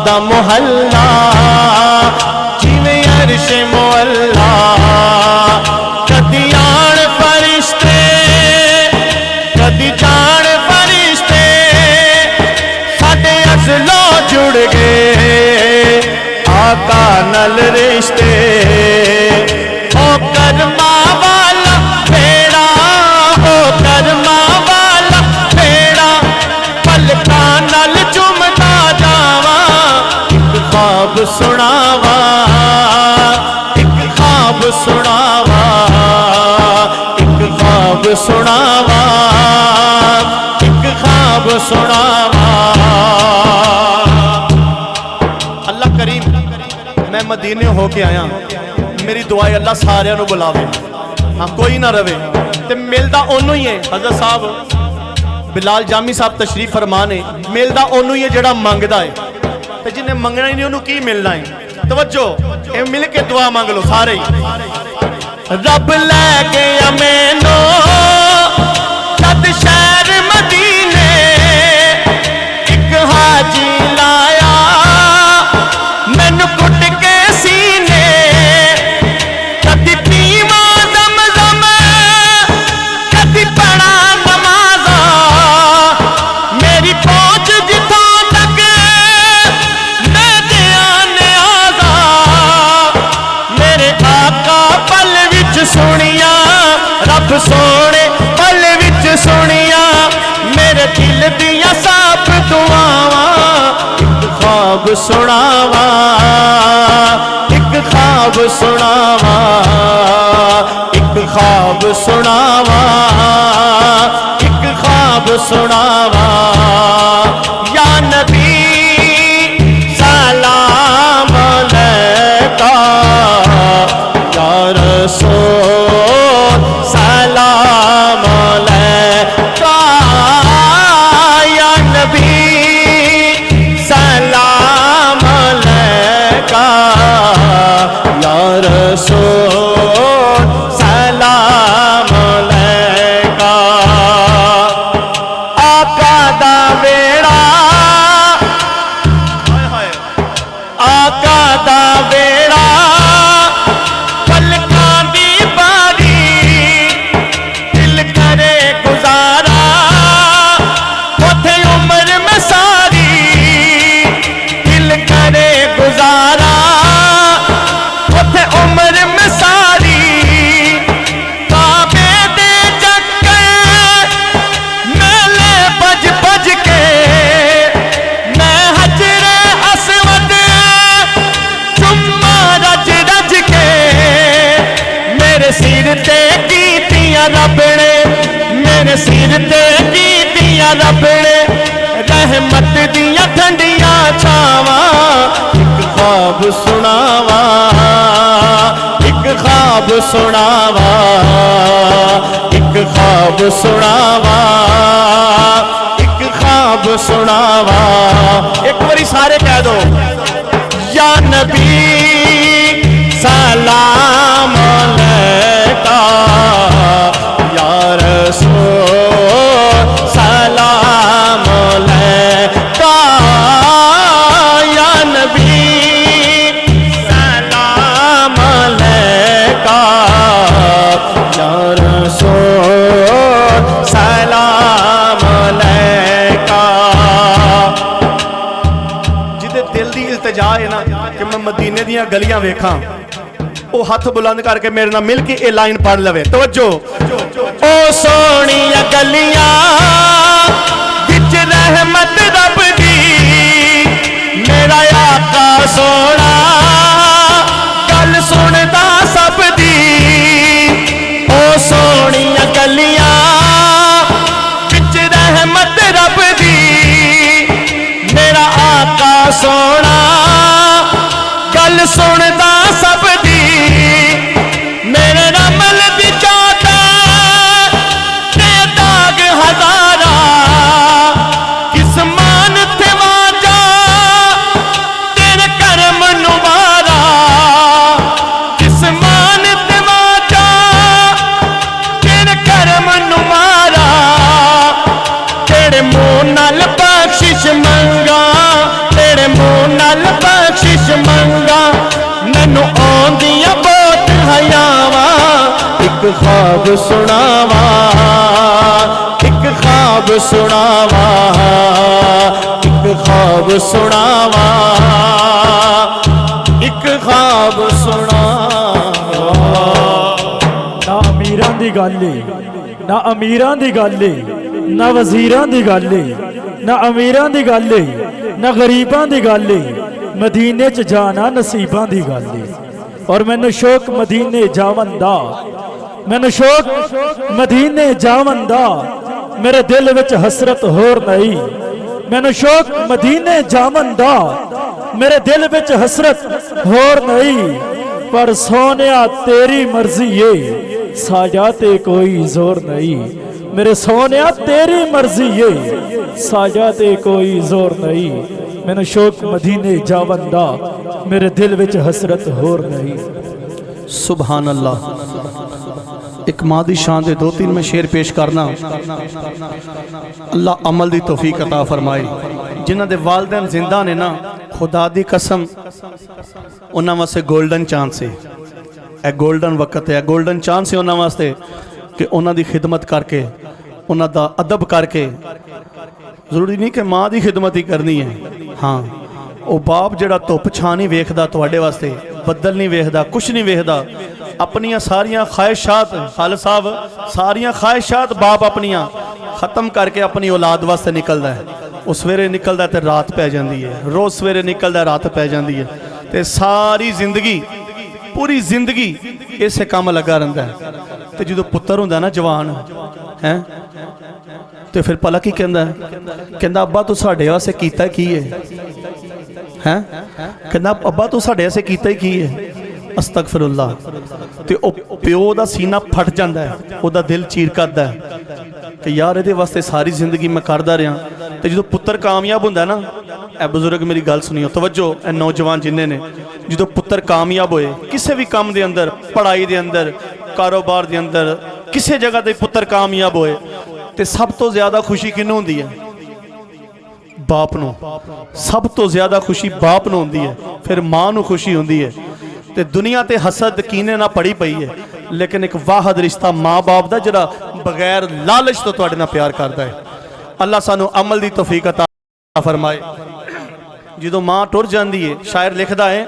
دا محلہ جویں عرش مولا کدی آن فرشتے کدی جان فرشتے ساڈے ازلوں جڑ گئے آقا نال رشتے او کرما والا بیڑا او کرما والا بیڑا پلکاں نال چومدا جاواں ایک خواب سناواں ایک خواب سناواں ایک خواب سناواں ایک خواب سناواں اللہ کریم میں مدینے ہو کے آیا میری دعا ہے اللہ سارے نو بلاوے ہاں کوئی نہ روے تے ملدا اونوں ہی ہے حضرت صاحب بلال جامی صاحب تشریف فرمانے ملدا اونوں ہی ہے جڑا منگدا ہے تے جنہیں منگنا ہی نہیں انہوں کی ملنا ہے توجہ اے مل کے دعا مانگ لو سارے رب لے گیا مینوں جد شہر مدینے ایک حاجی لایا مینوں کٹ کے سینے کدی پیواں زمزم کدی پڑھا نمازاں میری پہنچ جتھوں تک میں دیاں نیازاں میرے آقا پل وچ سنیاں رب سونے پل وچ سنیاں میرے دل دیاں صاف دعاواں ایک خواب سناواں ایک خواب سناواں ایک خواب سناواں ایک خواب سناواں یا نبی سلام علیکہ یا رسول سلام علیکہ یا نبی سلام علیکہ یا رسول سلام علیکہ آقا دا بیڑا آقا دا بیڑا پلکاں دی باری دل کرے گزارا اوتھے عمر میں ساری دل کرے گزارا اوتھے عمر میں ساری کعبے دے چکر میلے بج بج کے میں حجر اسود چما رج رج کے میرے سر تے کیتیاں رب نے میرے سر تے کیتیاں رب نے رحمت دیاں ٹھنڈیاں چھاواں ایک خواب سناواں ایک خواب سناواں ایک خواب سناواں ایک خواب سناواں ایک باری سارے کہہ دو یا نبی سلام علیکہ یا رسول سلام علیکہ یا نبی سلام علیکہ یا رسول سلام علیکہ جدے دل دی التجا ہے نا کہ میں مدینے دیاں گلیاں ویکھاں او ہاتھ بلند کر کے میرے نال مل کے اے لائن پڑھ لوے توجہ او سونیاں گلیاں وچ رحمت رب دی میرا آقا سونا گل سندا سب دی او سونیاں گلیاں وچ رحمت رب دی میرا آقا سونا گل سندا سب دی میرے رمل دی چاہتا تے داغ ہزارہ کس مان تھے واجا تیرے کرم نوارا کس مان تھے واجا تیرے کرم نوارا تیرے منہ نال بخشش منگا تیرے منہ نال ख्वाब सुनावा, एक ख्वाब सुनावा, एक ख्वाब सुनावा, एक ख्वाब सुनावा। ना अमीरां दी गल है, ना अमीरां दी गल है, ना वजीरां दी गल है, ना अमीरां दी गल है, ना गरीबां दी गल है, मदीने च जाना नसीबां दी गल है। और मैनू शौक मदीने जावन दा, मैनू शौक मदीने जावन दा, मेरे दिल विच हसरत होर नहीं। मैनू शौक मदीने जावन दा, मेरे दिल विच हसरत होर नहीं। पर सोनिया तेरी मर्जी है, साजा ते कोई जोर नहीं। मेरे सोनिया तेरी मर्जी है, साजा ते कोई जोर नहीं। मैनू शौक मदीने जावन दा, मेरे दिल विच हसरत होर नहीं। सुभान अल्लाह। एक माँ दी शान दे दो तीन मैं शेर पेश करना। अल्लाह अमल दी तौफीक अता फरमाए। जिन्हां दे वालिदैन जिंदा ने ना, खुदा दी कसम उन्हां वास्ते गोल्डन चांस है। ए गोल्डन वक्त है, गोल्डन चांस है उन्हां वास्ते कि उन्हां दी खिदमत करके, उन्हां दा अदब करके, जरूरी नहीं कि माँ दी खिदमत ही करनी है। हाँ, वो बाप जिहड़ा धुप छां नहीं वेखदा तुहाडे वास्ते, बदल नहीं वेखदा, कुछ नहीं वेखदा, अपनियां सारियां ख्वाहिशात, हाल साहब सारियां ख्वाहिशात बाप अपनियां खत्म करके अपनी औलाद वास्ते निकलदा है। वो सवेरे निकलदा ते रात पै जांदी है, रोज़ सवेरे निकलदा रात पै जांदी है, ते सारी जिंदगी पूरी जिंदगी इसे काम लगा रहिंदा है। ते जदों पुत्तर हुंदा ना जवान है, तो फिर भला की कहंदा है, कहंदा अब्बा तू साडे वास्ते कीता की है, हैं कहंदा अब्बा तू साडे वास्ते कीता ही की है। अस्तगफिरुल्लाह। ते ओ प्यो दा सीना फट जांदा है, ओदा दिल चीर करदा है कि यार इहदे वास्ते सारी जिंदगी मैं करदा रहा। ते जदों पुत्तर कामयाब हुंदा ना, ए बुजुर्ग मेरी गल सुनियो, तवज्जो, ए नौजवान जिन्ने ने, जदों पुत्तर कामयाब होए किसी भी काम दे अंदर, पढ़ाई दे अंदर, कारोबार दे अंदर, किसी जगह ते पुत्तर कामयाब होए, ते सब तो ज्यादा खुशी किन्नू हुंदी है? बाप नूं। सब तो ज्यादा खुशी बाप नूं हुंदी है, फिर मां नूं खुशी हुंदी है। ते दुनिया ते हसद कीने ना पड़ी पई है, लेकिन एक वाहद रिश्ता माँ बाप दा जिहड़ा बगैर लालच तो तुहाडे नाल प्यार करदा है। अल्लाह सानू अमल दी तौफीक अता फरमाए। जदों मां टुर जांदी है, शायर लिखदा है,